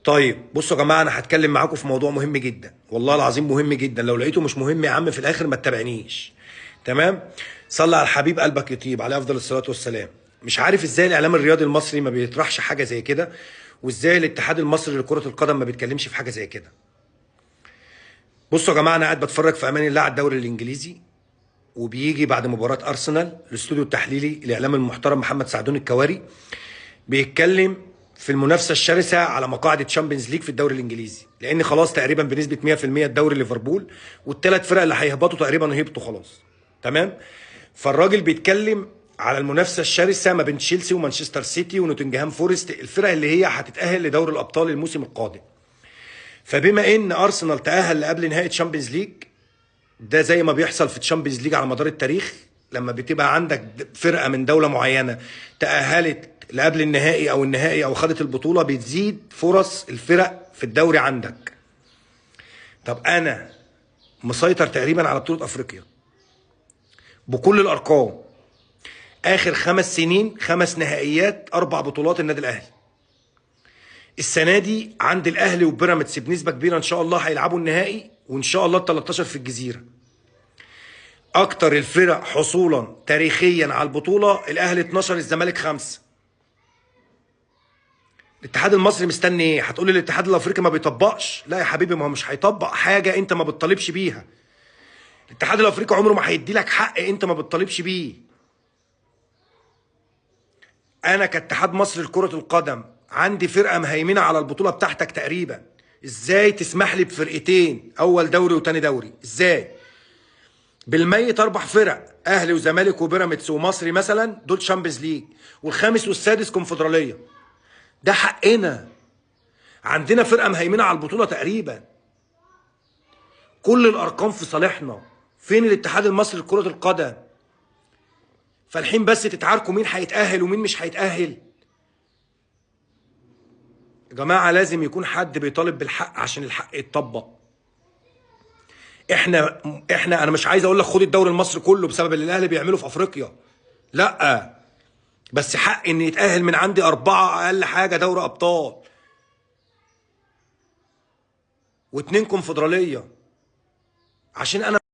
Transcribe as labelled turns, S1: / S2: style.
S1: طيب بصوا يا جماعه، انا هتكلم معاكم في موضوع مهم جدا، والله العظيم مهم جدا. لو لقيته مش مهم يا عم في الاخر ما تتابعنيش. تمام. صلى على الحبيب قلبك يطيب عليه افضل الصلاه والسلام. مش عارف ازاي الاعلام الرياضي المصري ما بيطرحش حاجه زي كده، وازاي الاتحاد المصري لكره القدم ما بيتكلمش في حاجه زي كده. بصوا يا جماعه، انا قاعد بتفرج في امان الله على الدوري الانجليزي، وبيجي بعد مباراه ارسنال الاستوديو التحليلي الاعلام المحترم محمد سعدون الكواري بيتكلم في المنافسه الشرسه على مقاعد الشامبيونز ليج في الدوري الانجليزي، لان خلاص تقريبا بنسبه 100% الدوري ليفربول، والثلاث فرق اللي هيهبطوا تقريبا هبطوا خلاص. تمام. فالراجل بيتكلم على المنافسه الشرسه ما بين تشيلسي ومانشستر سيتي ونوتنجهام فورست، الفرق اللي هي هتتاهل لدوري الابطال الموسم القادم. فبما ان ارسنال تاهل لقبل نهائي تشامبيونز ليج، ده زي ما بيحصل في تشامبيونز ليج على مدار التاريخ، لما بتبقى عندك فرقه من دوله معينه تاهلت لقبل النهائي او النهائي او خدت البطوله، بتزيد فرص الفرق في الدوري عندك. طب انا مسيطر تقريبا على بطوله افريقيا بكل الارقام، اخر 5 سنين 5 نهائيات 4 بطولات النادي الاهلي. السنه دي عند الاهلي وبيراميدز بنسبه كبيره ان شاء الله هيلعبوا النهائي، وان شاء الله ال 13 في الجزيره. اكتر الفرق حصولا تاريخيا على البطوله الاهلي 12، الزمالك 5. الاتحاد المصري مستني ايه؟ هتقولي الاتحاد الافريقي ما بيطبقش؟ لا يا حبيبي، ما هو مش هيطبق حاجه انت ما بتطالبش بيها. الاتحاد الافريقي عمره ما هيدي لك حق انت ما بتطالبش بيه. انا كاتحاد مصري لكره القدم عندي فرقه مهيمنه على البطوله بتاعتك تقريبا، ازاي تسمح لي بفرقتين اول دوري وتاني دوري؟ ازاي؟ بالميت 4 فرق، اهلي وزمالك وبيراميدز ومصري مثلا، دول شامبيونز ليج، والخامس والسادس كونفدراليه. ده حقنا. عندنا فرقه مهيمنه على البطوله تقريبا، كل الارقام في صالحنا. فين الاتحاد المصري لكره القدم؟ فالحين بس تتعاركوا مين هيتاهل ومين مش هيتاهل. يا جماعه لازم يكون حد بيطالب بالحق عشان الحق يتطبق. احنا انا مش عايز اقول لك خد الدوري المصري كله بسبب اللي الاهلي بيعمله في افريقيا، لا، بس حق ان يتاهل من عندي 4 اقل حاجه دوري ابطال و2 كونفدراليه، عشان انا